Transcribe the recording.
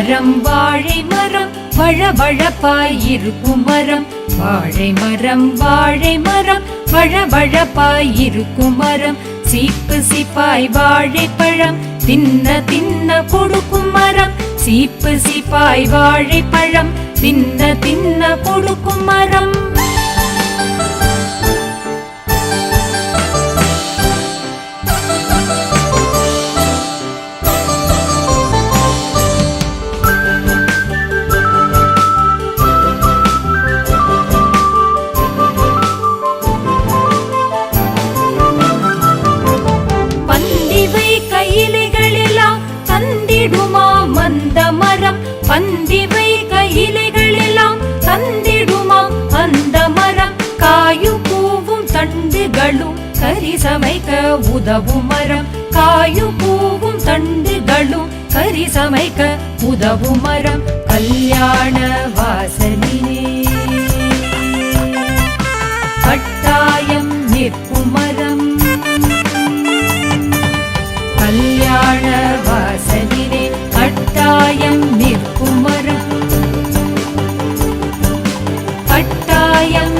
மரம் வாழை மரம் வழவழப்பாய் இருக்கும் மரம். வாழை மரம் வாழை மரம் வழவழப்பாய் இருக்கும் மரம். சீப்பு சீப்பாய் வாழைப்பழம் தின்ன தின்ன கொடுக்கும் மரம். சீப்பு சீப்பாய் வாழைப்பழம் தின்ன தின்ன கொடுக்கும் மரம். பந்திவை கையிலைகளெல்லாம் தந்திடுமாம் அந்த மரம். காயும் பூவும் தண்டுகளும் கறி சமைக்க உதவும் மரம். காயும் பூவும் தண்டுகளும் கறி சமைக்க உதவும் மரம். கல்யாண வாசலிலே கட்டாயம் நிற்கும் மரம். கல்யாண வாசலிலே கட்டாயம் நிற்கும் மரம். கட்டாயம்